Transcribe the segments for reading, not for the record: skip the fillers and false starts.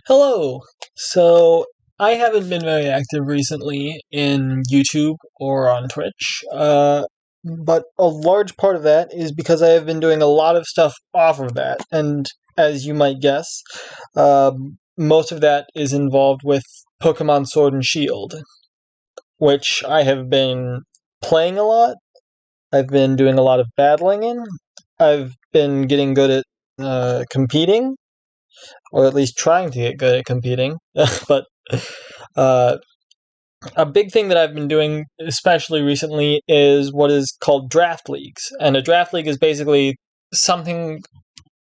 Hello. So I haven't been very active recently in YouTube or on Twitch, but a large part of that is because I have been doing a lot of stuff off of that, and as you might guess, most of that is involved with Pokemon Sword and Shield, which I have been playing a lot. I've been doing a lot of battling in. I've been getting good at competing, or at least trying to get good at competing. But uh, a big thing that I've been doing, especially recently, is what is called draft leagues. And a draft league is basically something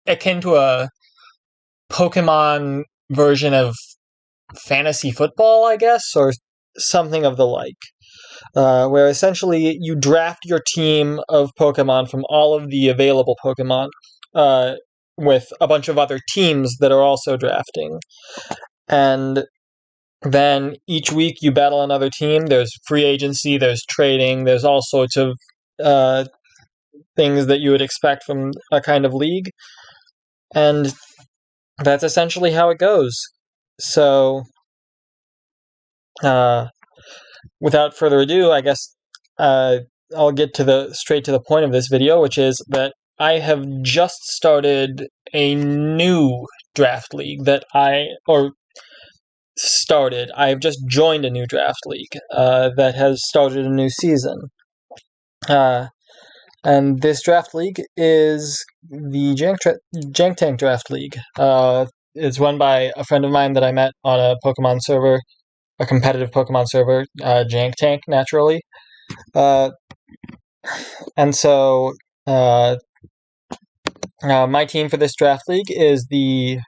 akin to a Pokemon version of fantasy football, I guess, or something of the like. Where essentially you draft your team of Pokemon from all of the available Pokemon, with a bunch of other teams that are also drafting. And then each week you battle another team. There's free agency, there's trading, there's all sorts of things that you would expect from a kind of league. And that's essentially how it goes. So, without further ado, I guess I'll get straight to the point of this video, which is that I have just started a new draft league I've just joined a new draft league that has started a new season. And this draft league is the Jank Tank Draft League. It's run by a friend of mine that I met on a Pokemon server, a competitive Pokemon server, Jank Tank, naturally. And so my team for this draft league is the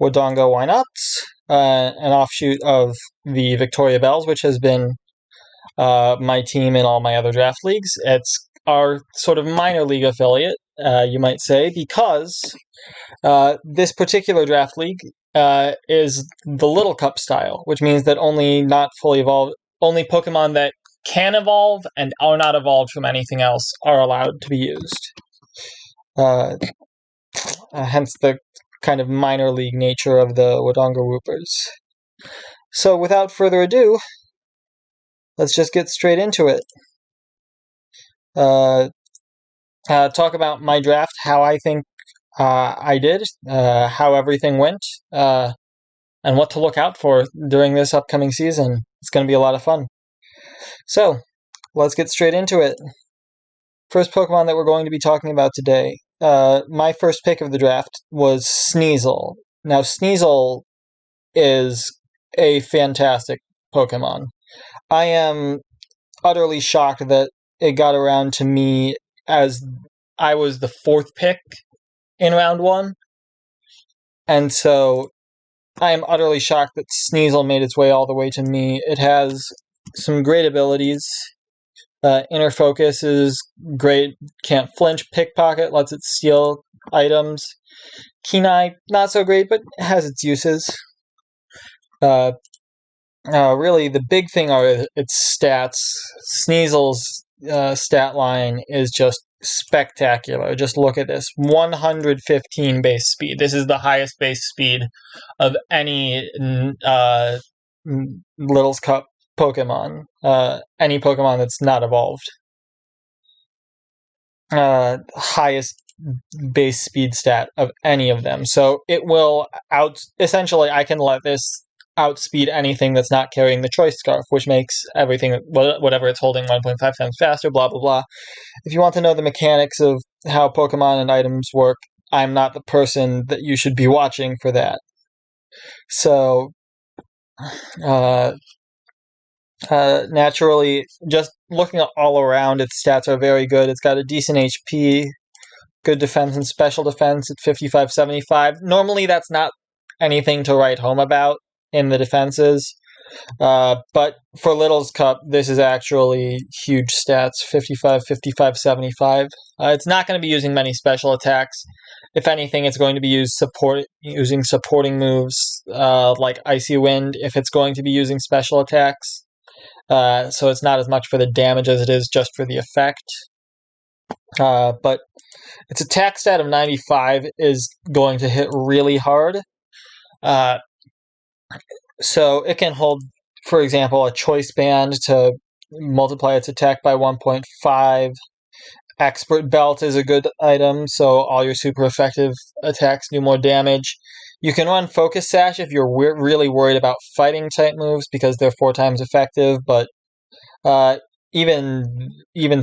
Wodongo Wynots, an offshoot of the Victoria Bells, which has been my team in all my other draft leagues. It's our sort of minor league affiliate, you might say, because this particular draft league is the Little Cup style, which means that only Pokemon that can evolve and are not evolved from anything else are allowed to be used. Hence the kind of minor league nature of the Wodongo Woopers. So without further ado, let's just get straight into it. Talk about my draft, how I think I did, how everything went, and what to look out for during this upcoming season. It's going to be a lot of fun. So, let's get straight into it. First Pokemon that we're going to be talking about today. My first pick of the draft was Sneasel. Now, Sneasel is a fantastic Pokemon. I am utterly shocked that it got around to me as I was the fourth pick in round one. And so I am utterly shocked that Sneasel made its way all the way to me. It has some great abilities. Inner Focus is great. Can't flinch. Pickpocket lets it steal items. Keen Eye, not so great, but has its uses. Really, the big thing are its stats. Sneasel's stat line is just spectacular. Just look at this. 115 base speed. This is the highest base speed of any Little's Cup Pokemon. Any Pokemon that's not evolved. Highest base speed stat of any of them. So it will essentially, I can let this outspeed anything that's not carrying the Choice Scarf, which makes everything, whatever it's holding, 1.5 times faster, blah, blah, blah. If you want to know the mechanics of how Pokemon and items work, I'm not the person that you should be watching for that. So, naturally, just looking all around, its stats are very good. It's got a decent HP, good defense and special defense at 55-75. Normally, that's not anything to write home about in the defenses, but for Little's Cup, this is actually huge stats, 55-75-75. It's not going to be using many special attacks. If anything, it's going to be using supporting moves like Icy Wind if it's going to be using special attacks. So it's not as much for the damage as it is just for the effect. But its attack stat of 95 is going to hit really hard. So it can hold, for example, a choice band to multiply its attack by 1.5. Expert belt is a good item, so all your super effective attacks do more damage. You can run focus sash if you're really worried about fighting type moves because they're 4 times effective, but uh, even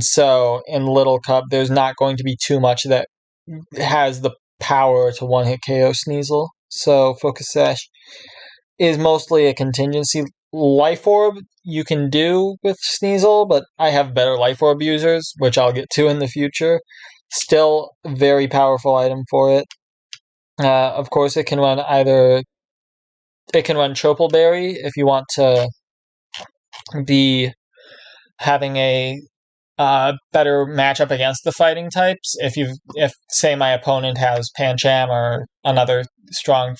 so, in Little Cup, there's not going to be too much that has the power to one-hit KO Sneasel. So focus sash is mostly a contingency. Life Orb you can do with Sneasel, but I have better Life Orb users, which I'll get to in the future. Still a very powerful item for it. Of course, it can run Choppleberry if you want to be having a better matchup against the fighting types. If say my opponent has Pancham or another strong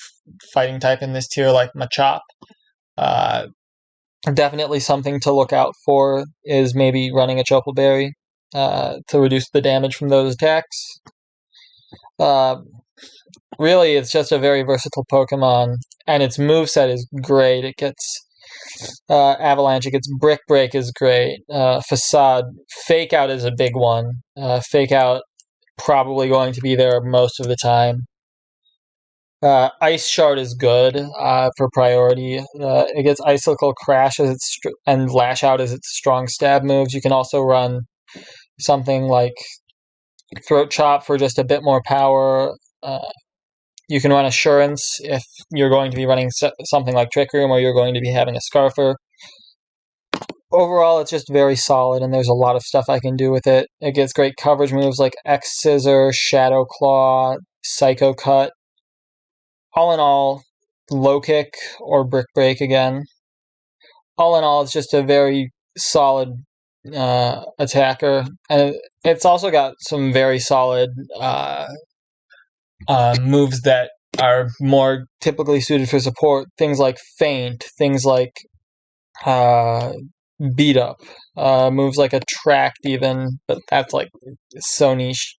fighting type in this tier like Machop, definitely something to look out for is maybe running a Choppleberry to reduce the damage from those attacks. Really, it's just a very versatile Pokemon, and its moveset is great. It gets Avalanche, it gets Brick Break is great. Facade, Fake Out is a big one. Fake Out probably going to be there most of the time. Ice Shard is good for priority. It gets Icicle Crash and Lash Out as its strong stab moves. You can also run something like Throat Chop for just a bit more power. You can run Assurance if you're going to be running something like Trick Room or you're going to be having a Scarfer. Overall, it's just very solid, and there's a lot of stuff I can do with it. It gets great coverage moves like X-Scissor, Shadow Claw, Psycho Cut. All in all, Low Kick or Brick Break again. All in all, it's just a very solid attacker, and it's also got some very solid moves that are more typically suited for support. Things like Feint, things like Beat Up, moves like Attract even, but that's like so niche.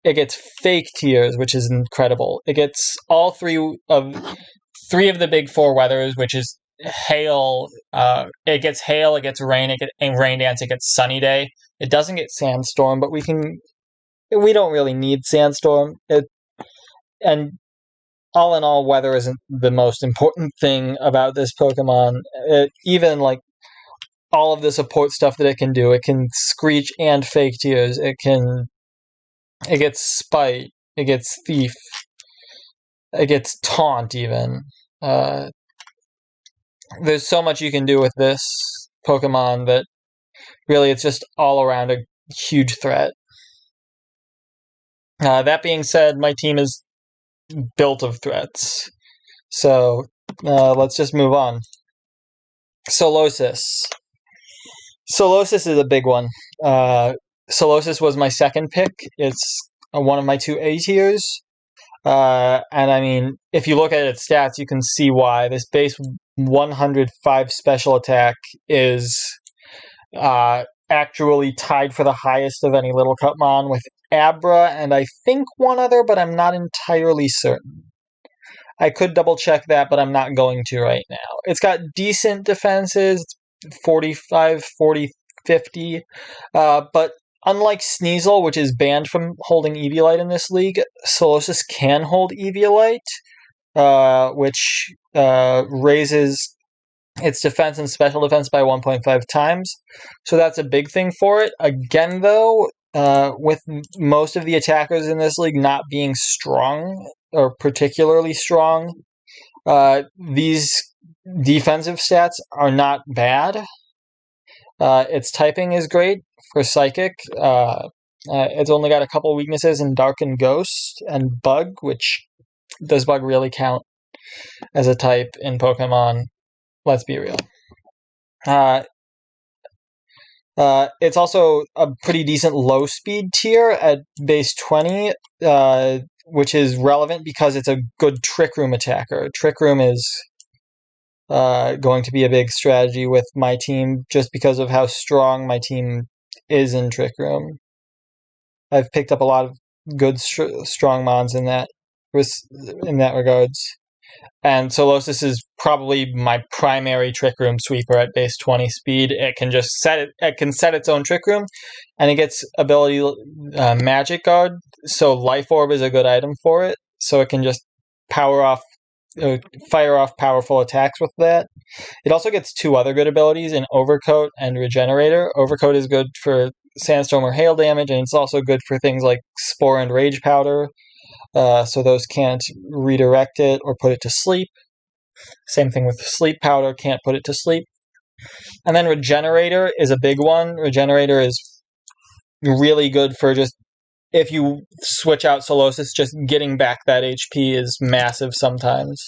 It gets Fake Tears, which is incredible. It gets all three of the big four weathers, which is Hail. It gets Hail, it gets Rain, it gets Rain Dance, it gets Sunny Day. It doesn't get Sandstorm, but we don't really need Sandstorm. And all in all, weather isn't the most important thing about this Pokemon. Even like all of the support stuff that it can do, it can Screech and Fake Tears. It gets Spite. It gets Thief. It gets Taunt even. There's so much you can do with this Pokemon that really it's just all around a huge threat. That being said, my team is built of threats. So let's just move on. Solosis. Solosis is a big one. Solosis was my second pick. It's one of my 2 A tiers. And I mean, if you look at its stats, you can see why. This base 105 special attack is actually tied for the highest of any Little Cupmon with Abra and I think one other, but I'm not entirely certain. I could double check that, but I'm not going to right now. It's got decent defenses, 45, 40, 50, but unlike Sneasel, which is banned from holding Eviolite in this league, Solosis can hold Eviolite, which raises its defense and special defense by 1.5 times. So that's a big thing for it. Again, though, with most of the attackers in this league not being strong or particularly strong, these defensive stats are not bad. Its typing is great for Psychic. It's only got a couple weaknesses in Dark and Ghost and Bug, which does Bug really count as a type in Pokemon? Let's be real. It's also a pretty decent low speed tier at base 20, which is relevant because it's a good Trick Room attacker. Trick Room is going to be a big strategy with my team just because of how strong my team is in Trick Room. I've picked up a lot of good strong mons in that regards. And Solosis is probably my primary Trick Room sweeper at base 20 speed. It can just it can set its own Trick Room, and it gets ability Magic Guard, so Life Orb is a good item for it, so it can just fire off powerful attacks with that. It also gets 2 other good abilities in Overcoat and Regenerator. Overcoat is good for Sandstorm or Hail damage, and it's also good for things like Spore and Rage Powder, so those can't redirect it or put it to sleep. Same thing with Sleep Powder, can't put it to sleep. And then Regenerator is a big one. Regenerator is really good for just, if you switch out Solosis, just getting back that HP is massive sometimes.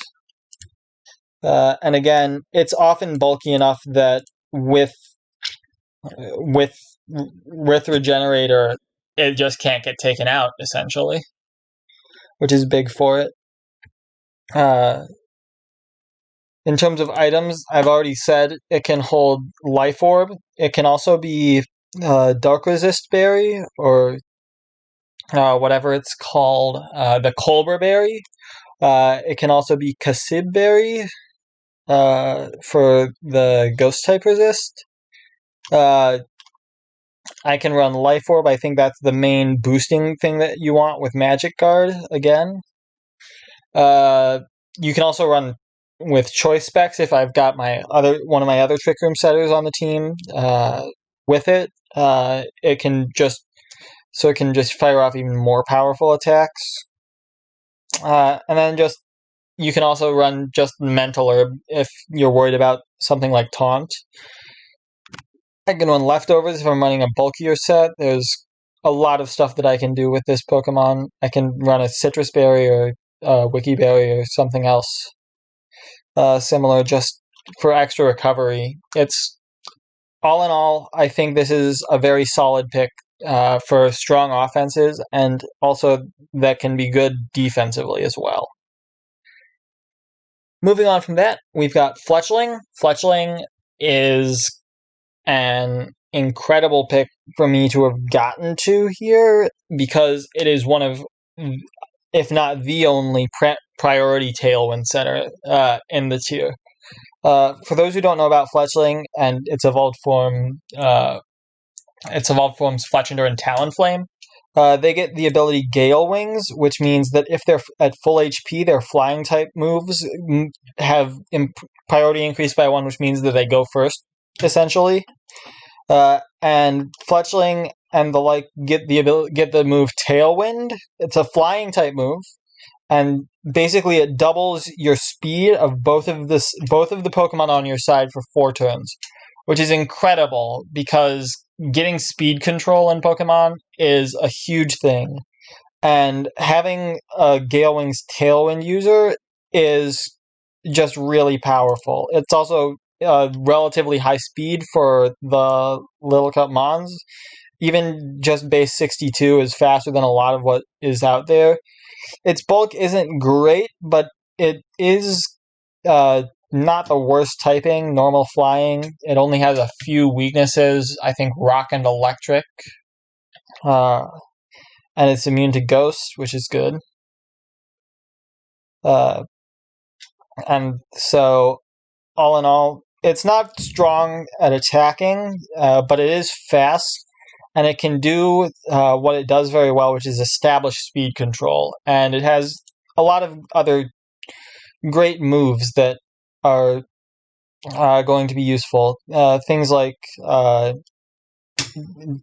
And again, it's often bulky enough that with Regenerator, it just can't get taken out, essentially, which is big for it. In terms of items, I've already said it can hold Life Orb. It can also be Dark Resist Berry, or whatever it's called, the Colbur Berry. It can also be Kasib Berry for the Ghost type resist. I can run Life Orb. I think that's the main boosting thing that you want with Magic Guard, again. You can also run with choice specs if I've got one of my other Trick Room setters on the team with it. It can just fire off even more powerful attacks. And then you can also run just Mental Herb if you're worried about something like Taunt. I can run Leftovers if I'm running a bulkier set. There's a lot of stuff that I can do with this Pokemon. I can run a Citrus Berry or Wiki Berry or something else similar, just for extra recovery. It's all in all, I think this is a very solid pick for strong offenses, and also that can be good defensively as well. Moving on from that, we've got Fletchling. Fletchling is an incredible pick for me to have gotten to here, because it is one of, if not the only, priority Tailwind center in the tier. For those who don't know about Fletchling and its evolved forms Fletchinder and Talonflame, they get the ability Gale Wings, which means that if they're at full HP, their flying type moves have priority increased by 1, which means that they go first, essentially. And Fletchling and the like get the move Tailwind. It's a flying type move, and basically it doubles your speed of both of the Pokemon on your side for 4 turns, which is incredible, because getting speed control in Pokemon is a huge thing, and having a Gale Wings Tailwind user is just really powerful. It's also relatively high speed for the Little Cup Mons. Even just base 62 is faster than a lot of what is out there. Its bulk isn't great, but it is not the worst typing. Normal flying. It only has a few weaknesses. I think Rock and Electric. And it's immune to Ghost, which is good. And so, all in all, it's not strong at attacking, but it is fast, and it can do what it does very well, which is establish speed control. And it has a lot of other great moves that are going to be useful. Things like,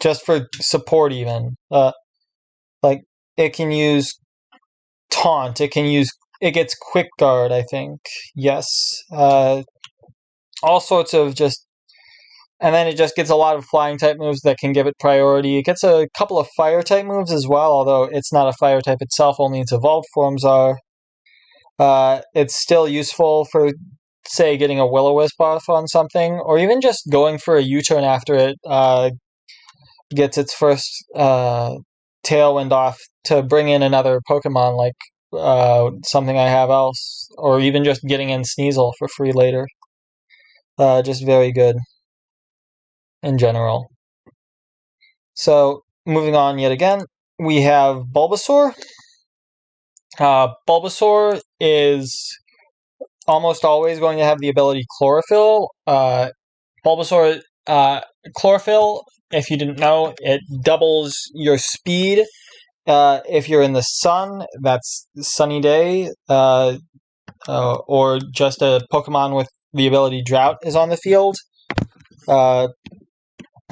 just for support even, like it can use Taunt, it gets Quick Guard, I think. Yes. All sorts of and then it just gets a lot of flying type moves that can give it priority. It gets a couple of fire type moves as well, although it's not a fire type itself, only its evolved forms are. It's still useful for, say, getting a Will-O-Wisp off on something, or even just going for a U-turn after it gets its first Tailwind off to bring in another Pokemon, like something I have else, or even just getting in Sneasel for free later. Just very good in general. So, moving on yet again, we have Bulbasaur. Bulbasaur is almost always going to have the ability Chlorophyll. Bulbasaur, Chlorophyll, if you didn't know, it doubles your speed. If you're in the sun, that's Sunny Day, or just a Pokemon with the ability Drought is on the field.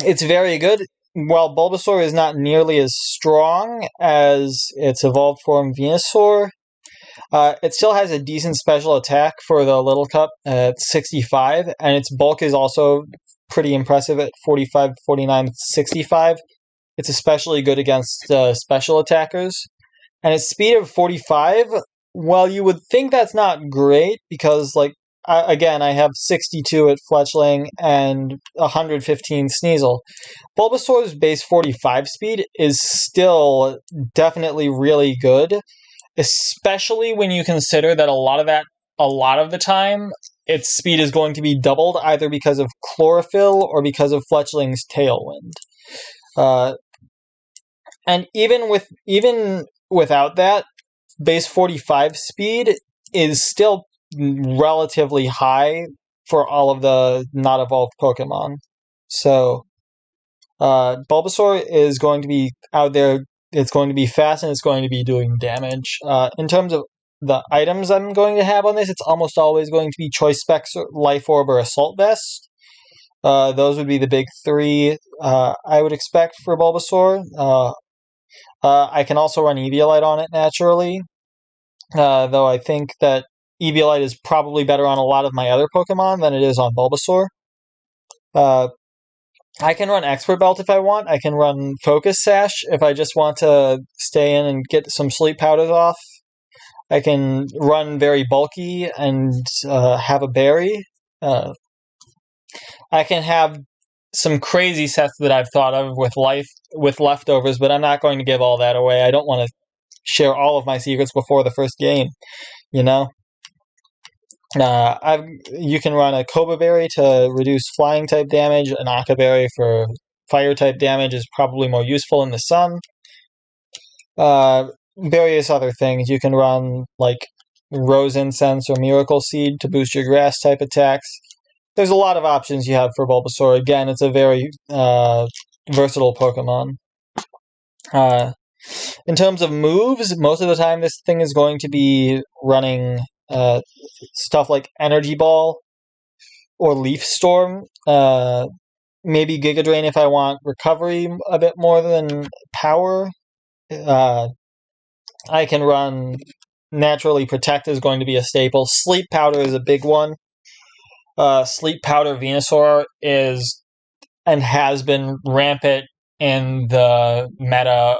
It's very good. While Bulbasaur is not nearly as strong as its evolved form Venusaur, it still has a decent special attack for the Little Cup at 65, and its bulk is also pretty impressive at 45, 49, 65. It's especially good against special attackers. And its speed of 45, well, you would think that's not great because, like, again, I have 62 at Fletchling and 115 Sneasel. Bulbasaur's base 45 speed is still definitely really good, especially when you consider that a lot of the time, its speed is going to be doubled either because of Chlorophyll or because of Fletchling's Tailwind. And even without that, base 45 speed is still relatively high for all of the not evolved Pokemon. So Bulbasaur is going to be out there. It's going to be fast and it's going to be doing damage. In terms of the items I'm going to have on this, it's almost always going to be Choice Specs, Life Orb, or Assault Vest. Those would be the big three I would expect for Bulbasaur. I can also run Eviolite on it naturally, though I think that Eviolite is probably better on a lot of my other Pokemon than it is on Bulbasaur. I can run Expert Belt if I want. I can run Focus Sash if I just want to stay in and get some sleep powders off. I can run very bulky and have a berry. I can have some crazy sets that I've thought of with leftovers, but I'm not going to give all that away. I don't want to share all of my secrets before the first game, you know? You can run a Cobra Berry to reduce flying type damage. An Aqua Berry for fire type damage is probably more useful in the sun. Various other things. You can run like Rose Incense or Miracle Seed to boost your grass type attacks. There's a lot of options you have for Bulbasaur. Again, it's a very versatile Pokemon. In terms of moves, most of the time this thing is going to be running stuff like Energy Ball or Leaf Storm. Maybe Giga Drain if I want recovery a bit more than power. I can run Naturally Protect is going to be a staple. Sleep Powder is a big one. Sleep Powder Venusaur is and has been rampant in the meta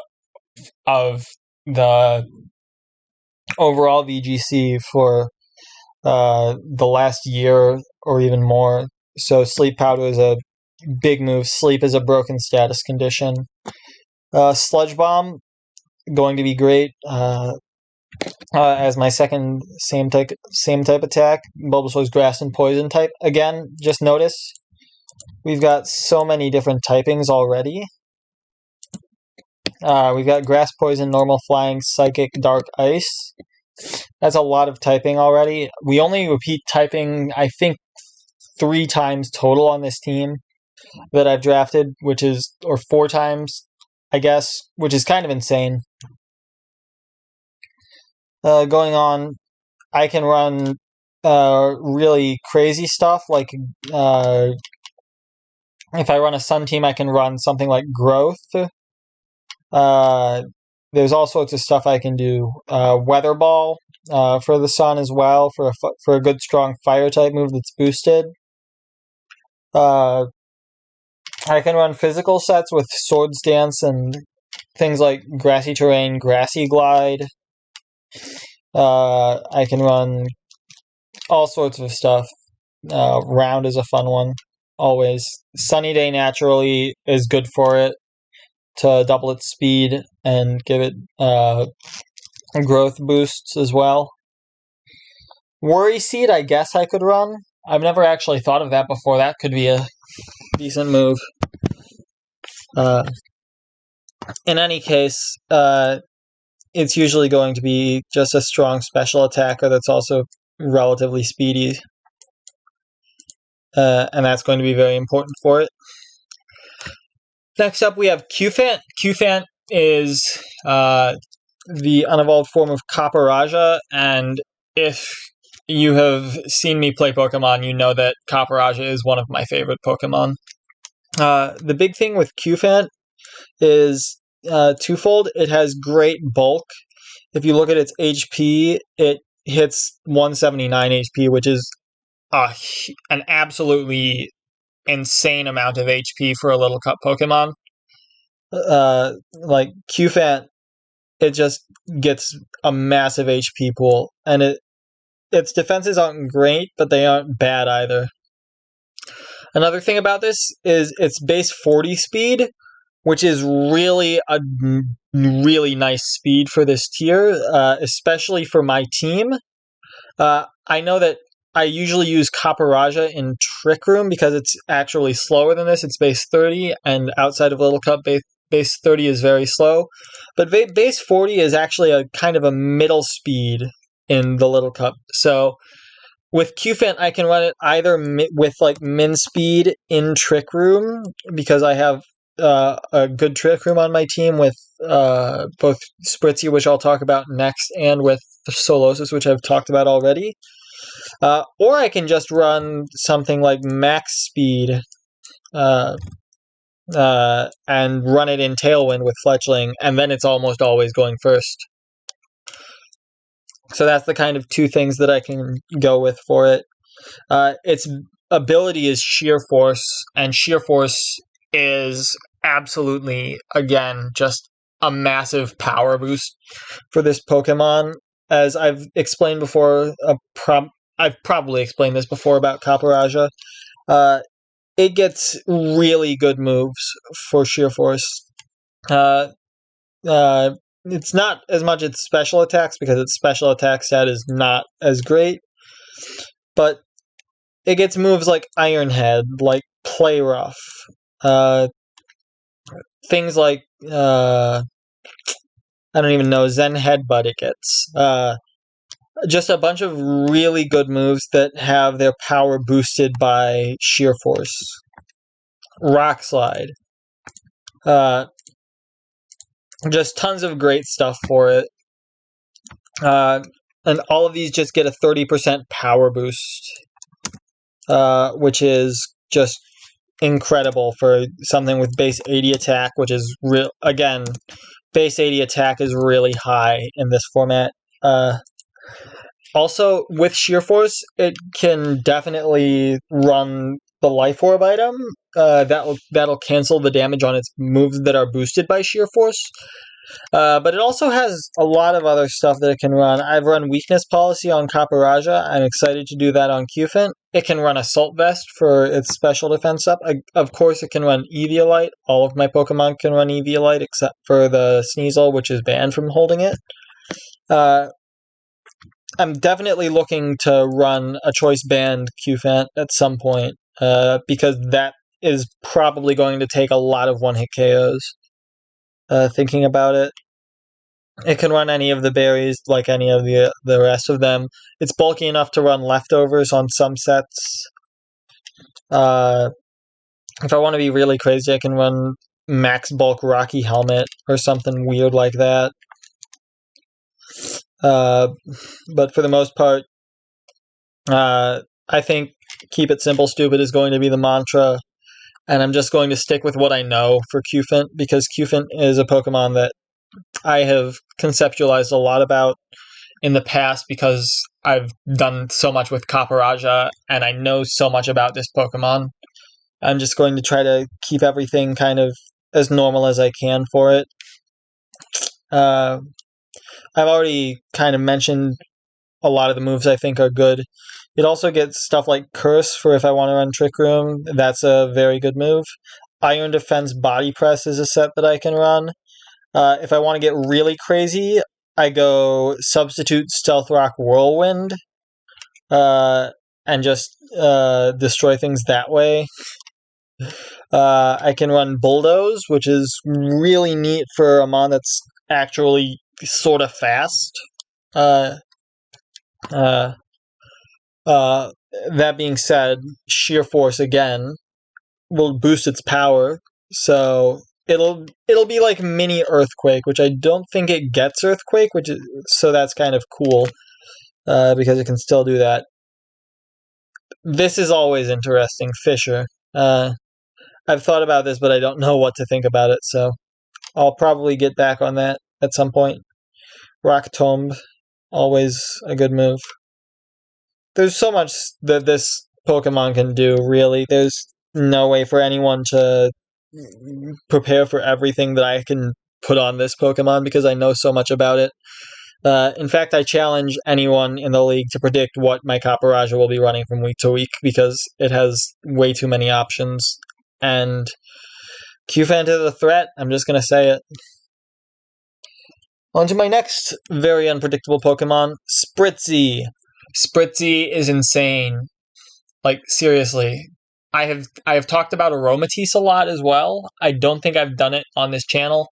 of the overall VGC for the last year or even more. So Sleep Powder is a big move. Sleep is a broken status condition. Sludge Bomb, going to be great as my second same type attack. Bulbasaur's Grass and Poison type. Again, just notice we've got so many different typings already. We've got Grass, Poison, Normal, Flying, Psychic, Dark, Ice. That's a lot of typing already. We only repeat typing, I think, 3 times total on this team that I've drafted, or 4 times, I guess, which is kind of insane. Going on, I can run really crazy stuff, like if I run a Sun team, I can run something like Growth. There's all sorts of stuff I can do. Weather Ball for the Sun as well, for a good strong Fire type move that's boosted. I can run physical sets with Swords Dance and things like Grassy Terrain, Grassy Glide. I can run all sorts of stuff. Round is a fun one, always. Sunny Day naturally is good for it, to double its speed and give it growth boosts as well. Worry Seed, I guess I could run. I've never actually thought of that before. That could be a decent move. In any case, it's usually going to be just a strong special attacker that's also relatively speedy. And that's going to be very important for it. Next up, we have Qfant. Qfant is the unevolved form of Copperajah, and if you have seen me play Pokemon, you know that Copperajah is one of my favorite Pokemon. The big thing with Qfant is twofold. It has great bulk. If you look at its HP, it hits 179 HP, which is an absolutely insane amount of HP for a Little Cup Pokemon. Like Qfant, it just gets a massive HP pool, and its defenses aren't great, but they aren't bad either. Another thing about this is its base 40 speed, which is really a really nice speed for this tier, especially for my team. I know that I usually use Copperajah in Trick Room because it's actually slower than this. It's base 30, and outside of Little Cup, base 30 is very slow. But base 40 is actually a kind of a middle speed in the Little Cup. So with Qfant, I can run it either with like min speed in Trick Room because I have a good Trick Room on my team with both Spritzy, which I'll talk about next, and with Solosis, which I've talked about already. Or I can just run something like max speed and run it in Tailwind with Fletchling, and then it's almost always going first. So that's the kind of two things that I can go with for it. Its ability is Sheer Force, and Sheer Force is absolutely, again, just a massive power boost for this Pokemon. As I've explained before, I've probably explained this before about Copperajah. It gets really good moves for Sheer Force. It's not as much its special attacks because its special attack stat is not as great, but it gets moves like Iron Head, like Play Rough, things like I don't even know, Zen Headbutt it gets. Just a bunch of really good moves that have their power boosted by Sheer Force. Rock Slide. Just tons of great stuff for it. And all of these just get a 30% power boost, which is just incredible for something with base 80 attack, which is real. Again, base 80 attack is really high in this format. Also, with Sheer Force, it can definitely run the Life Orb item. That'll cancel the damage on its moves that are boosted by Sheer Force. But it also has a lot of other stuff that it can run. I've run Weakness Policy on Copperajah. I'm excited to do that on Qfant. It can run Assault Vest for its special defense up. Of course, it can run Eviolite. All of my Pokemon can run Eviolite except for the Sneasel, which is banned from holding it. I'm definitely looking to run a choice banned Qfant at some point, because that is probably going to take a lot of one-hit KOs. Thinking about it, it can run any of the berries like any of the rest of them. It's bulky enough to run Leftovers on some sets. If I want to be really crazy, I can run Max Bulk Rocky Helmet or something weird like that. But for the most part, I think keep it simple, stupid is going to be the mantra, and I'm just going to stick with what I know for Qfant, because Qfant is a Pokemon that I have conceptualized a lot about in the past because I've done so much with Copperajah, and I know so much about this Pokemon. I'm just going to try to keep everything kind of as normal as I can for it. I've already kind of mentioned a lot of the moves I think are good. It also gets stuff like Curse for if I want to run Trick Room. That's a very good move. Iron Defense Body Press is a set that I can run. If I want to get really crazy, I go Substitute Stealth Rock Whirlwind and just destroy things that way. I can run Bulldoze, which is really neat for a mon that's actually sort of fast. Uh, that being said, Sheer Force again will boost its power, so it'll be like mini Earthquake, which I don't think it gets Earthquake, so that's kind of cool because it can still do that. This is always interesting, Fissure. I've thought about this, but I don't know what to think about it, so I'll probably get back on that at some point. Rock Tomb, always a good move. There's so much that this Pokemon can do, really. There's no way for anyone to prepare for everything that I can put on this Pokemon because I know so much about it. In fact, I challenge anyone in the league to predict what my Copperajah will be running from week to week because it has way too many options. And Q-Fant is a threat, I'm just going to say it. On to my next very unpredictable Pokemon, Spritzee. Spritzee is insane. Like, seriously. I have talked about Aromatisse a lot as well. I don't think I've done it on this channel.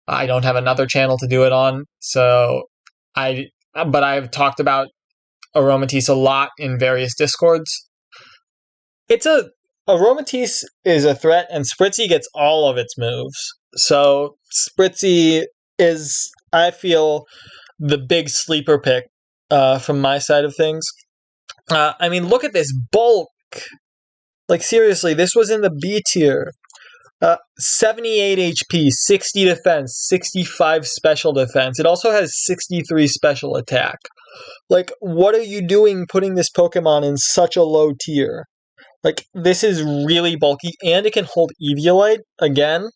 I don't have another channel to do it on, but I've talked about Aromatisse a lot in various Discords. Aromatisse is a threat, and Spritzee gets all of its moves. So Spritzee is, I feel, the big sleeper pick from my side of things. I mean, look at this bulk. Like, seriously, this was in the B tier. 78 HP, 60 defense, 65 special defense. It also has 63 special attack. Like, what are you doing putting this Pokemon in such a low tier? Like, this is really bulky, and it can hold Eviolite again.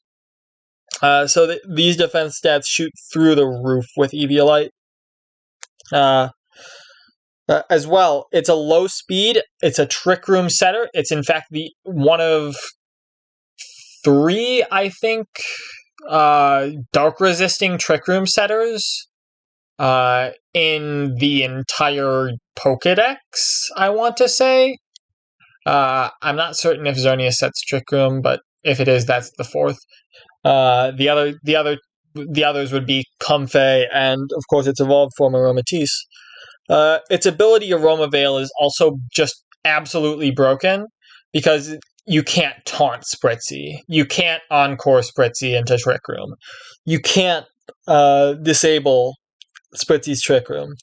So these defense stats shoot through the roof with Eviolite. As well, it's a low speed, it's a Trick Room setter. It's in fact the one of 3, I think, dark resisting Trick Room setters in the entire Pokedex, I want to say. I'm not certain if Xerneas sets Trick Room, but if it is, that's the 4th. The others would be Comfey and, of course, its evolved form Aromatisse. Its ability Aroma Veil is also just absolutely broken because you can't taunt Spritzee. You can't Encore Spritzee into Trick Room. You can't disable Spritzee's Trick Room.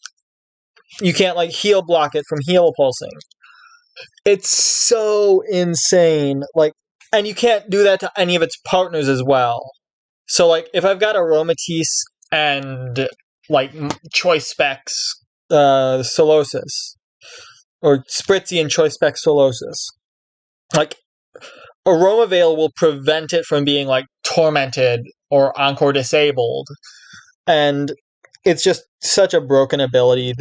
You can't, like, heal block it from heal pulsing. It's so insane. Like, and you can't do that to any of its partners as well. So, like, if I've got Aromatisse and, like, Choice Specs Solosis, or Spritzee and Choice Specs Solosis, like, Aroma Veil will prevent it from being, like, tormented or Encore disabled. And it's just such a broken ability.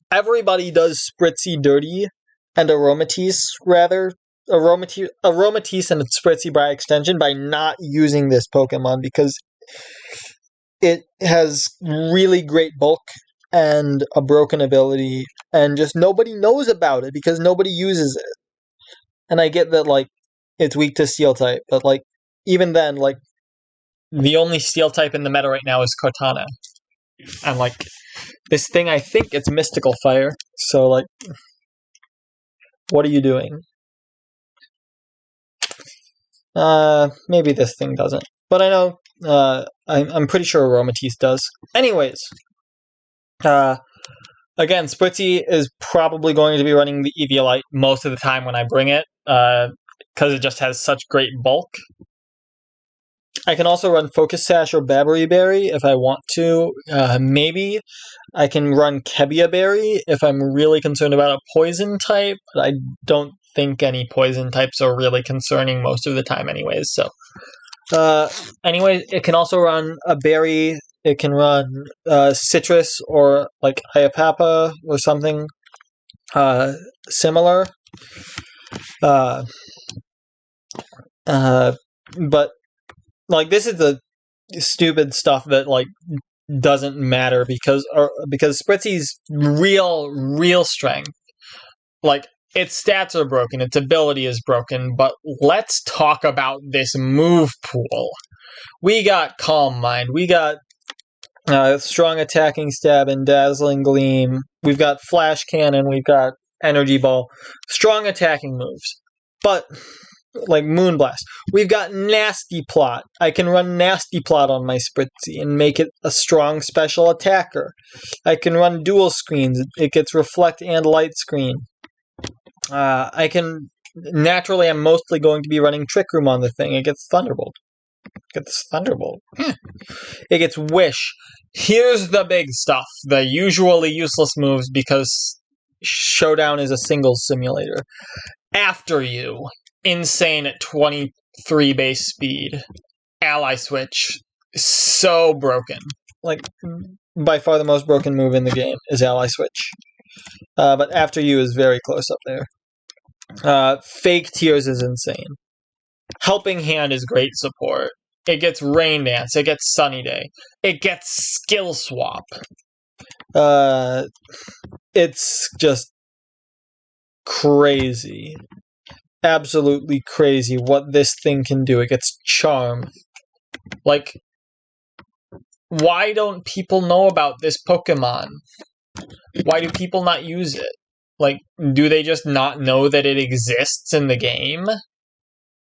Everybody does Spritzee dirty, and Aromatisse, rather. Aromatisse and Spritzee by extension by not using this Pokemon because it has really great bulk and a broken ability, and just nobody knows about it because nobody uses it. And I get that, like, it's weak to Steel type, but, like, even then, like, the only Steel type in the meta right now is Cortana. And, like, this thing, I think it's Mystical Fire, so, like, what are you doing? Maybe this thing doesn't. But I know, I'm pretty sure Aromatisse does. Anyways, again, Spritzee is probably going to be running the Eviolite most of the time when I bring it, because it just has such great bulk. I can also run Focus Sash or Babbery Berry if I want to. Maybe I can run Kebia Berry if I'm really concerned about a poison type, but I don't think any poison types are really concerning most of the time anyways, so. Anyway, it can also run a berry, it can run citrus or like Iapapa or something similar. But like, this is the stupid stuff that, like, doesn't matter because Spritzee's real strength, like, its stats are broken, its ability is broken, but let's talk about this move pool. We got Calm Mind, we got Strong attacking stab and dazzling gleam. We've got flash cannon. We've got energy ball. Strong attacking moves, but like moonblast. We've got nasty plot. I can run nasty plot on my Spritzy and make it a strong special attacker. I can run dual screens. It gets reflect and light screen. I can naturally. I'm mostly going to be running Trick Room on the thing. It gets Thunderbolt. It gets Wish. Here's the big stuff. The usually useless moves because Showdown is a singles simulator. After You. Insane at 23 base speed. Ally Switch. So broken. Like, by far the most broken move in the game is Ally Switch. But After You is very close up there. Fake Tears is insane. Helping Hand is great support. It gets Rain Dance. It gets Sunny Day. It gets Skill Swap. It's just crazy. Absolutely crazy what this thing can do. It gets Charm. Like, why don't people know about this Pokemon? Why do people not use it? Like, do they just not know that it exists in the game?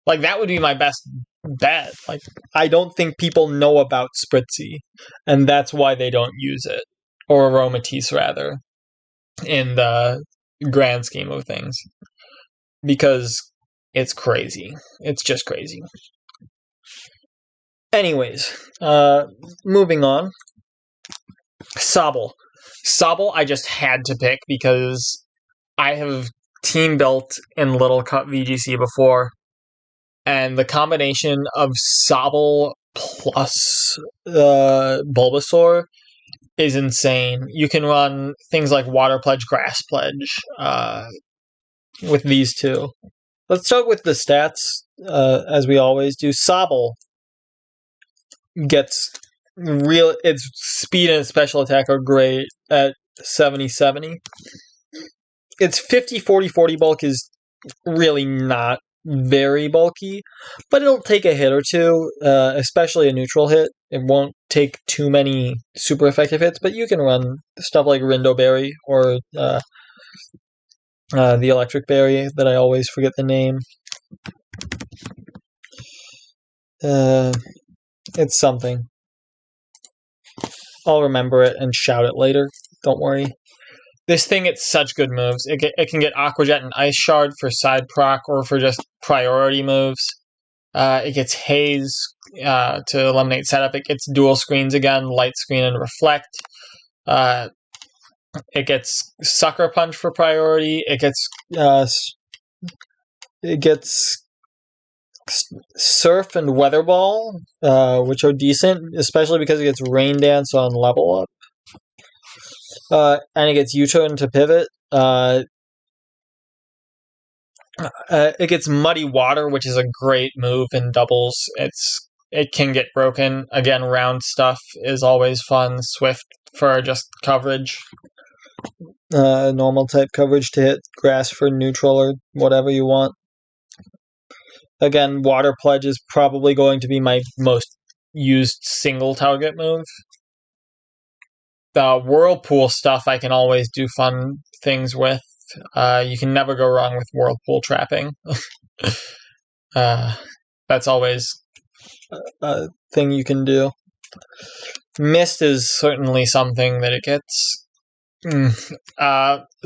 Like, that would be my best bet. Like, I don't think people know about Spritzy, and that's why they don't use it. Or Aromatisse, rather, in the grand scheme of things. Because it's crazy. It's just crazy. Anyways, moving on. Sobble. Sobble I just had to pick because I have team built in Little Cup VGC before, and the combination of Sobble plus Bulbasaur is insane. You can run things like Water Pledge, Grass Pledge with these two. Let's start with the stats, as we always do. Sobble gets its speed and special attack are great at 70-70. Its 50-40-40 bulk is really not very bulky, but it'll take a hit or two, especially a neutral hit. It won't take too many super effective hits, but you can run stuff like Rindo Berry or the Electric Berry that I always forget the name. It's something. I'll remember it and shout it later. Don't worry. This thing gets such good moves. It can get Aqua Jet and Ice Shard for side proc or for just priority moves. It gets Haze to eliminate setup. It gets dual screens again, light screen and reflect. It gets Sucker Punch for priority. It gets Surf and Weather Ball, which are decent, especially because it gets Rain Dance on level up. And it gets U-Turn to pivot. It gets Muddy Water, which is a great move in doubles. It can get broken. Again, round stuff is always fun. Swift for just coverage. Normal type coverage to hit grass for neutral or whatever you want. Again, Water Pledge is probably going to be my most used single target move. The Whirlpool stuff I can always do fun things with. You can never go wrong with Whirlpool trapping. That's always a thing you can do. Mist is certainly something that it gets.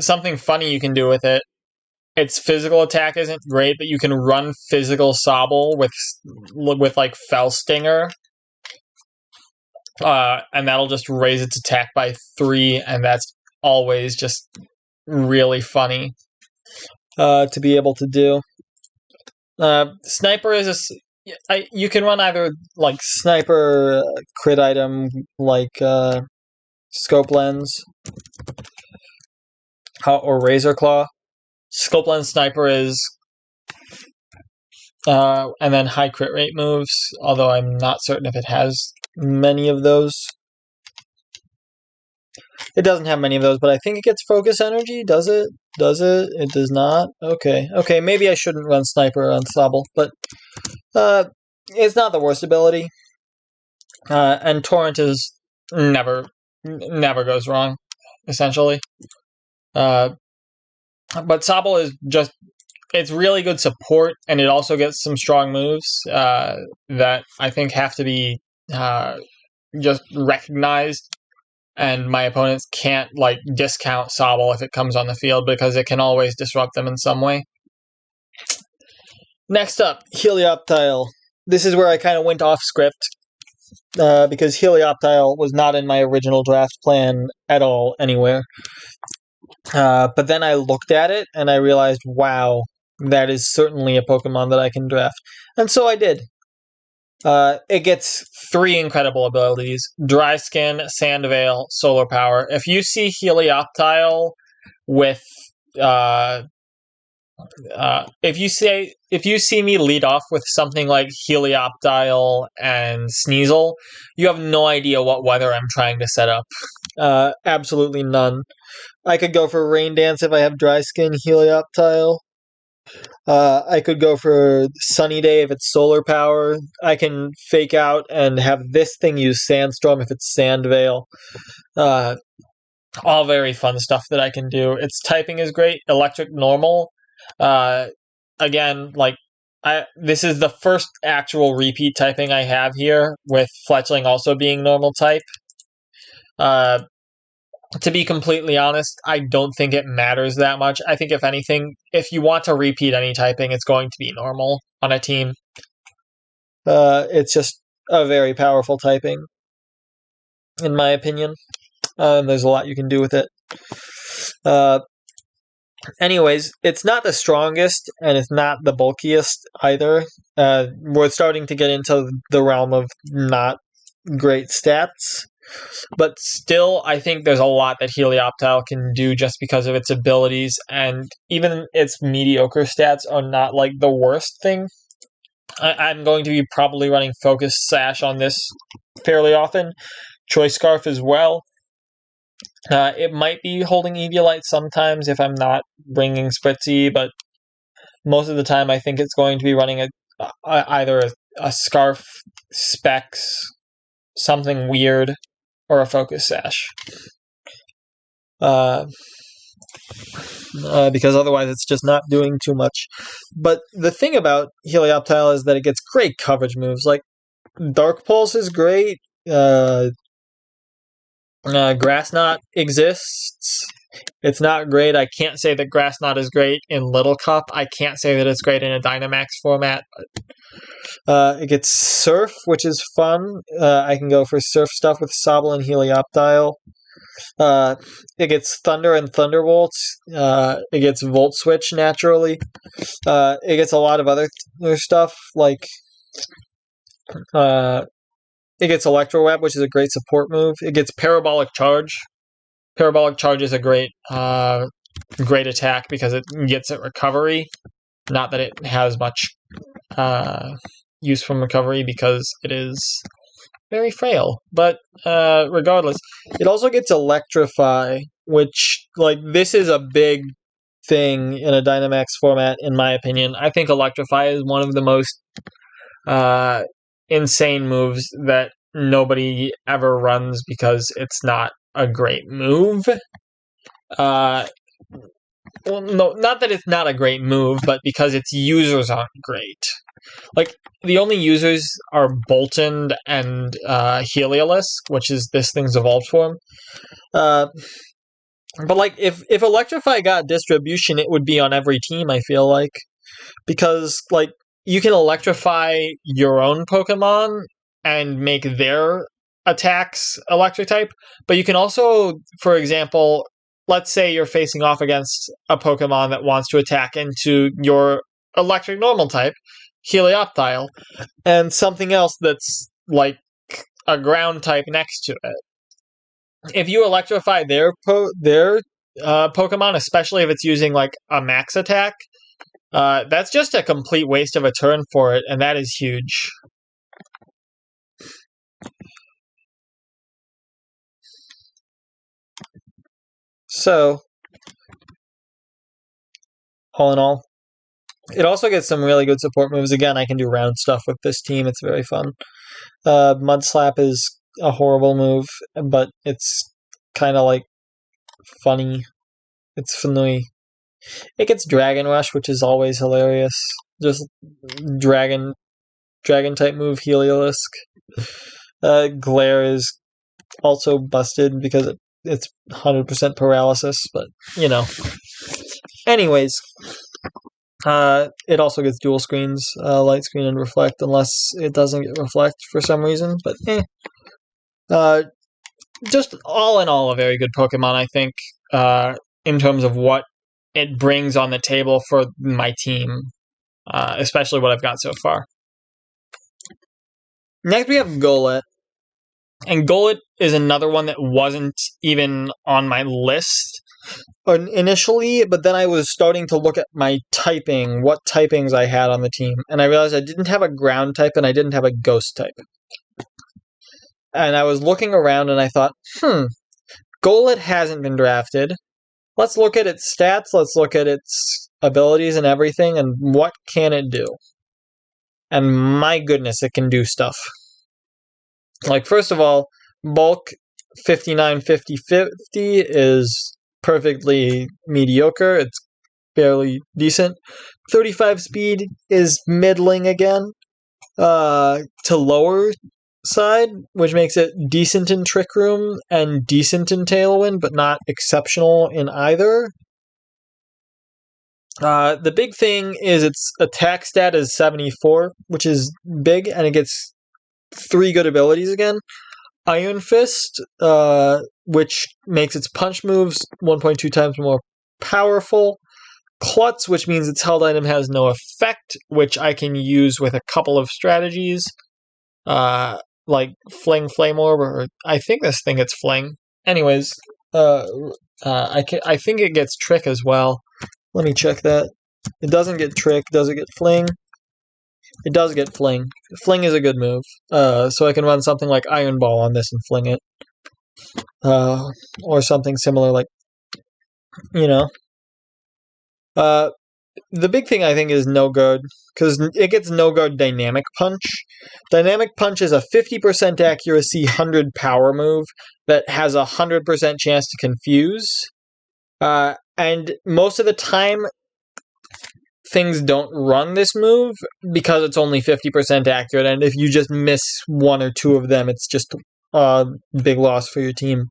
Something funny you can do with it. Its physical attack isn't great, but you can run physical Sobble with like Fell Stinger. And that'll just raise its attack by 3, and that's always just really funny to be able to do. Sniper is you can run either like Sniper crit item like Scope Lens or Razor Claw. Scope Lens Sniper is and then high crit rate moves, although I'm not certain if it has many of those. It doesn't have many of those, but I think it gets Focus Energy. Does it? Does it? It does not? Okay. Okay, maybe I shouldn't run Sniper on Sobble, but it's not the worst ability. And Torrent is never goes wrong, essentially. But Sobble is just, it's really good support, and it also gets some strong moves that I think have to be just recognized, and my opponents can't like discount Sobble if it comes on the field because it can always disrupt them in some way. Next up, Helioptile. This is where I kind of went off script because Helioptile was not in my original draft plan at all anywhere. But then I looked at it and I realized, wow, that is certainly a Pokemon that I can draft. And so I did. It gets 3 incredible abilities: Dry Skin, Sand Veil, Solar Power. If you see Helioptile with if you see me lead off with something like Helioptile and Sneasel, you have no idea what weather I'm trying to set up. Absolutely none. I could go for Rain Dance if I have Dry Skin Helioptile. I could go for Sunny Day if it's Solar Power. I can fake out and have this thing use Sandstorm if it's Sand Veil. All very fun stuff that I can do. Its typing is great. Electric Normal. Again, like, this is the first actual repeat typing I have here, with Fletchling also being normal type. To be completely honest, I don't think it matters that much. I think if anything, if you want to repeat any typing, it's going to be normal on a team. It's just a very powerful typing, in my opinion. There's a lot you can do with it. Anyways, it's not the strongest, and it's not the bulkiest either. We're starting to get into the realm of not great stats. But still, I think there's a lot that Helioptile can do just because of its abilities, and even its mediocre stats are not like the worst thing. I'm going to be probably running Focus Sash on this fairly often. Choice Scarf as well. It might be holding Eviolite sometimes if I'm not bringing Spritzy, but most of the time I think it's going to be running either a Scarf, Specs, something weird, or a Focus Sash. Because otherwise it's just not doing too much. But the thing about Helioptile is that it gets great coverage moves. Like, Dark Pulse is great. Grass Knot exists. It's not great. I can't say that Grass Knot is great in Little Cup. I can't say that it's great in a Dynamax format. It gets Surf, which is fun. I can go for Surf stuff with Sobble and Helioptile. It gets Thunder and Thunderbolt. It gets Volt Switch naturally. It gets a lot of other stuff, like it gets Electro Web, which is a great support move. It gets Parabolic Charge. Parabolic Charge is a great attack because it gets it recovery. Not that it has much use from recovery because it is very frail. But regardless, it also gets Electrify, which, like, this is a big thing in a Dynamax format, in my opinion. I think Electrify is one of the most insane moves that nobody ever runs because it's not a great move. Well, no, not that it's not a great move, but because its users aren't great. Like, the only users are Boltund and Heliolisk, which is this thing's evolved form. But, like, if Electrify got distribution, it would be on every team, I feel like. Because, like, you can electrify your own Pokemon and make their attacks electric type, but you can also, for example, let's say you're facing off against a Pokemon that wants to attack into your electric normal type, Helioptile, and something else that's like a ground type next to it. If you electrify their Pokemon, especially if it's using like a max attack, that's just a complete waste of a turn for it, and that is huge. So, all in all, it also gets some really good support moves. Again, I can do round stuff with this team. It's very fun. Mud Slap is a horrible move, but it's kind of like funny. It's funny. It gets Dragon Rush, which is always hilarious. Just dragon type move, Heliolisk. Glare is also busted because it's 100% paralysis, but you know. Anyways, it also gets dual screens, light screen and reflect, unless it doesn't get reflect for some reason. But just all in all, a very good Pokemon, I think, in terms of what it brings on the table for my team, especially what I've got so far. Next, we have Golett. And Golett is another one that wasn't even on my list initially, but then I was starting to look at my typing, what typings I had on the team, and I realized I didn't have a ground type and I didn't have a ghost type. And I was looking around and I thought, Golett hasn't been drafted. Let's look at its stats, let's look at its abilities and everything, and what can it do? And my goodness, it can do stuff. Like, first of all, bulk 59, 50, 50 is perfectly mediocre. It's barely decent. 35 speed is middling again, to lower side, which makes it decent in Trick Room and decent in Tailwind, but not exceptional in either. The big thing is its attack stat is 74, which is big, and it gets 3 good abilities again. Iron Fist, which makes its punch moves 1.2 times more powerful. Klutz, which means its held item has no effect, which I can use with a couple of strategies, like Fling Flame Orb, or I think this thing gets Fling. Anyways, I think it gets Trick as well. Let me check that. It doesn't get Trick. Does it get Fling? It does get Fling. Fling is a good move. So I can run something like Iron Ball on this and fling it. Or something similar, like, you know. The big thing I think is No Guard, because it gets No Guard Dynamic Punch. Dynamic Punch is a 50% accuracy, 100 power move that has a 100% chance to confuse. And most of the time, things don't run this move because it's only 50% accurate, and if you just miss 1 or 2 of them, it's just a big loss for your team.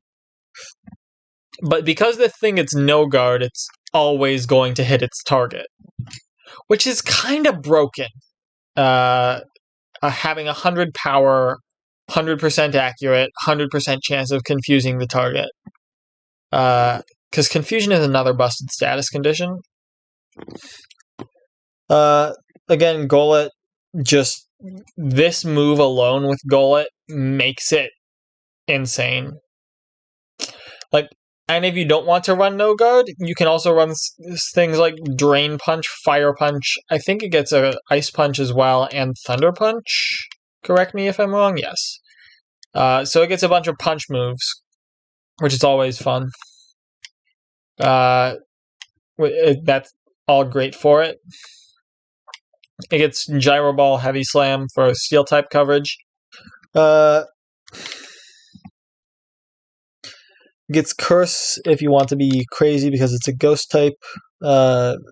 But because the thing gets No Guard, it's always going to hit its target, which is kind of broken. Having 100 power, 100% accurate, 100% chance of confusing the target. Because confusion is another busted status condition. Again, Golett, just this move alone with Golett makes it insane. Like, and if you don't want to run No Guard, you can also run things like Drain Punch, Fire Punch. I think it gets a Ice Punch as well, and Thunder Punch. Correct me if I'm wrong. Yes. So it gets a bunch of punch moves, which is always fun. That's all great for it. It gets Gyro Ball, Heavy Slam for Steel type coverage. Gets Curse if you want to be crazy because it's a Ghost type. Don't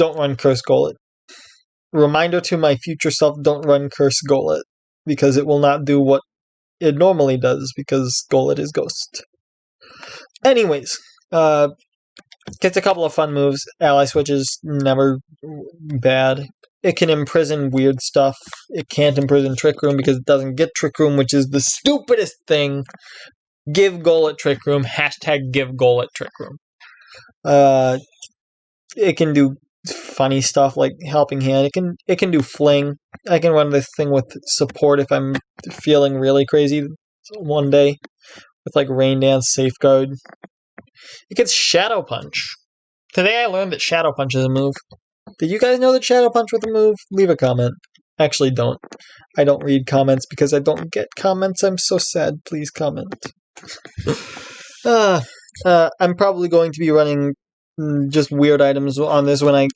run Curse Golett. Reminder to my future self: don't run Curse Golett because it will not do what it normally does because Golett is Ghost. Anyways, gets a couple of fun moves. Ally switches, never bad. It can imprison weird stuff. It can't imprison Trick Room because it doesn't get Trick Room, which is the stupidest thing. Give Golett Trick Room. # give Golett Trick Room. It can do funny stuff like Helping Hand. It can do Fling. I can run this thing with support if I'm feeling really crazy one day with like Rain Dance, Safeguard. It gets Shadow Punch. Today I learned that Shadow Punch is a move. Did you guys know that Shadow Punch was a move? Leave a comment. Actually, don't. I don't read comments because I don't get comments. I'm so sad. Please comment. I'm probably going to be running just weird items on this when I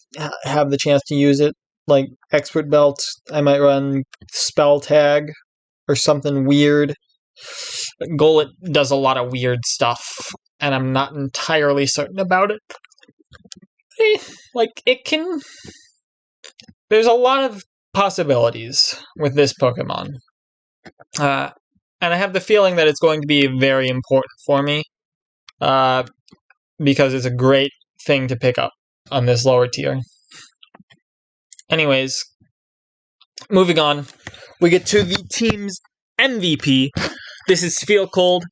have the chance to use it. like expert belt, I might run spell tag or something weird. Golett does a lot of weird stuff, and I'm not entirely certain about it. Like, it can... There's a lot of possibilities with this Pokemon. And I have the feeling that it's going to be very important for me, because it's a great thing to pick up on this lower tier. Anyways, moving on, we get to the team's MVP. This is Spheal Cold.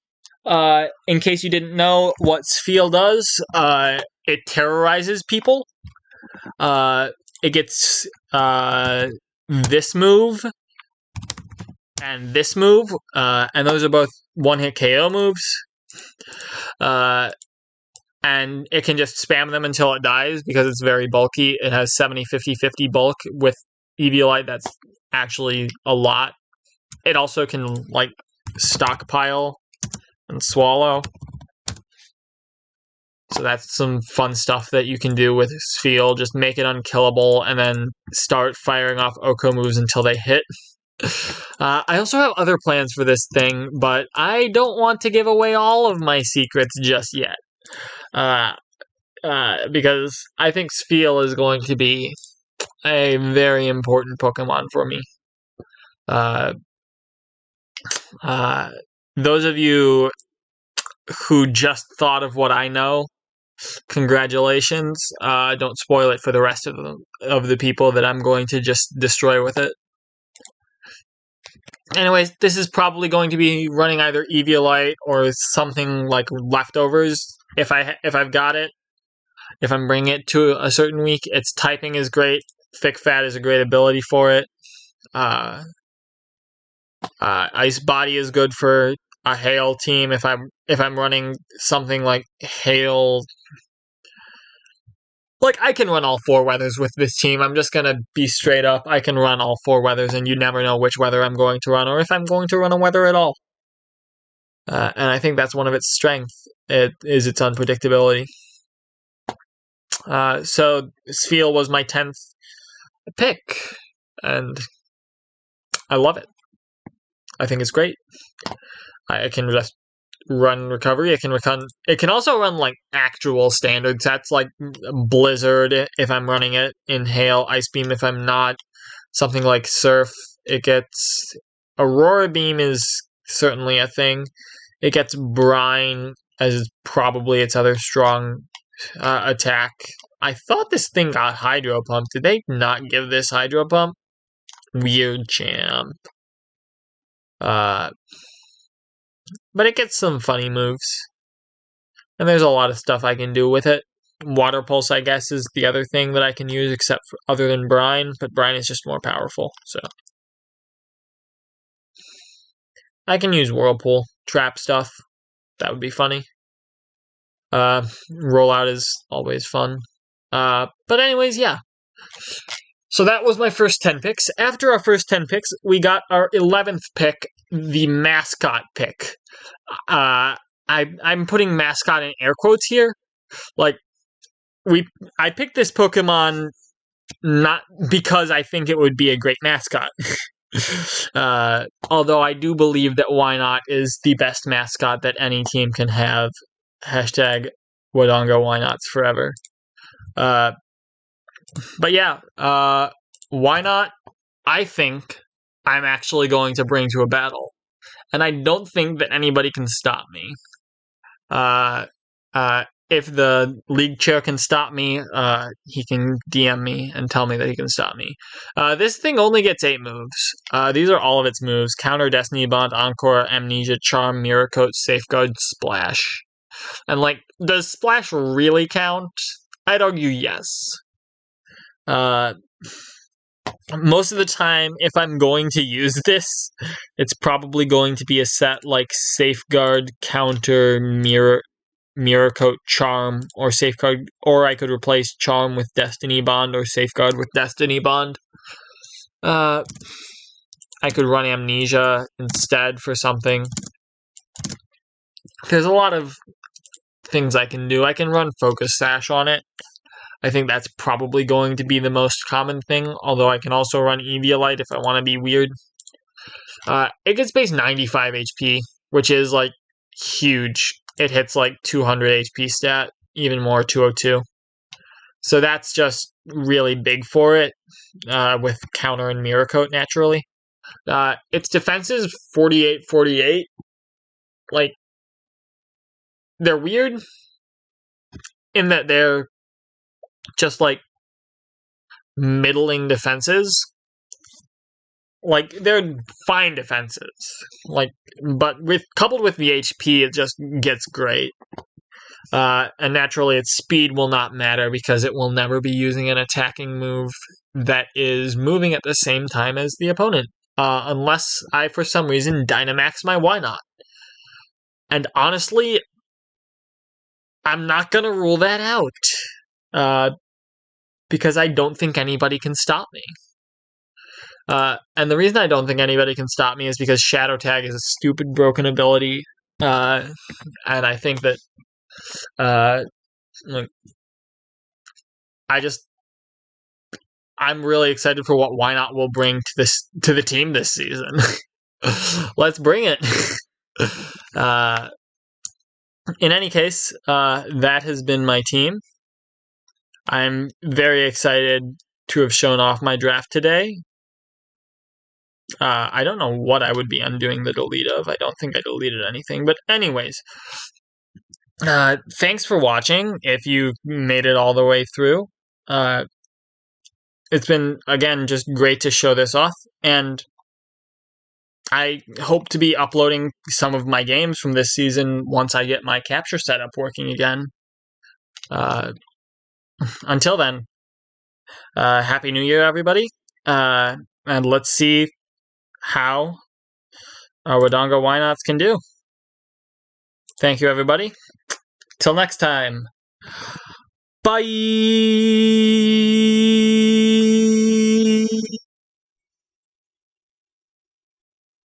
In case you didn't know what Spheal does, it terrorizes people. It gets this move and this move, and those are both one-hit KO moves. And it can just spam them until it dies because it's very bulky. It has 70-50-50 bulk. With Eviolite, that's actually a lot. It also can, like, stockpile and swallow. So that's some fun stuff that you can do with Spheal. Just make it unkillable and then start firing off Oko moves until they hit. I also have other plans for this thing, but I don't want to give away all of my secrets just yet. Because I think Spheal is going to be a very important Pokemon for me. Those of you who just thought of what I know, congratulations. Don't spoil it for the rest of the people that I'm going to just destroy with it. Anyways, this is probably going to be running either Eviolite or something like leftovers if I've got it. If I'm bringing it to a certain week, its typing is great. Thick Fat is a great ability for it. Ice Body is good for a Hail team. If I'm running something like Hail, like, I can run all 4 weathers with this team. I'm just gonna be straight up. I can run all 4 weathers, and you never know which weather I'm going to run, or if I'm going to run a weather at all. And I think that's one of its strengths. It is its unpredictability. So Spheal was my 10th pick, and I love it. I think it's great. I can just run recovery. It can also run like actual standard sets like Blizzard if I'm running it, in Hail, Ice Beam if I'm not, something like Surf. It gets Aurora Beam is certainly a thing. It gets Brine as probably its other strong attack. I thought this thing got Hydro Pump. Did they not give this Hydro Pump? Weird champ. But it gets some funny moves. And there's a lot of stuff I can do with it. Water Pulse, I guess, is the other thing that I can use except for, other than Brine, but Brine is just more powerful, so. I can use Whirlpool, trap stuff. That would be funny. Rollout is always fun. But anyways, yeah. So that was my first 10 picks. After our first 10 picks, we got our 11th pick, the mascot pick. I'm putting mascot in air quotes here. Like, I picked this Pokemon not because I think it would be a great mascot. Although I do believe that Wynot is the best mascot that any team can have. Hashtag Wodongo Wynots forever. But yeah, Wynot, I think I'm actually going to bring to a battle. And I don't think that anybody can stop me. If the league chair can stop me, he can DM me and tell me that he can stop me. This thing only gets 8 moves. These are all of its moves. Counter, Destiny Bond, Encore, Amnesia, Charm, Mirror Coat, Safeguard, Splash. And, like, does Splash really count? I'd argue yes. Most of the time, if I'm going to use this, it's probably going to be a set like Safeguard, Counter, Mirror Coat, Charm, or Safeguard, or I could replace Charm with Destiny Bond, or Safeguard with Destiny Bond. I could run Amnesia instead for something. There's a lot of things I can do. I can run Focus Sash on it. I think that's probably going to be the most common thing, although I can also run Eviolite if I want to be weird. It gets base 95 HP, which is like huge. It hits like 200 HP stat, even more, 202. So that's just really big for it, with counter and mirror coat naturally. Its defense is 48-48. Like, they're weird in that they're just like middling defenses. Like, they're fine defenses. Like, but coupled with the HP, it just gets great. And naturally, its speed will not matter because it will never be using an attacking move that is moving at the same time as the opponent. Unless I, for some reason, Dynamax my Why Not. And honestly, I'm not going to rule that out. Because I don't think anybody can stop me. And the reason I don't think anybody can stop me is because Shadow Tag is a stupid broken ability. And I think that I'm really excited for what Why Not will bring to the team this season. Let's bring it. In any case, that has been my team. I'm very excited to have shown off my draft today. I don't know what I would be undoing the delete of. I don't think I deleted anything. But anyways, thanks for watching if you made it all the way through. It's been, again, just great to show this off. And I hope to be uploading some of my games from this season once I get my capture setup working again. Until then, Happy New Year, everybody. And let's see how our Wodongo Why Nots can do. Thank you, everybody. Till next time. Bye!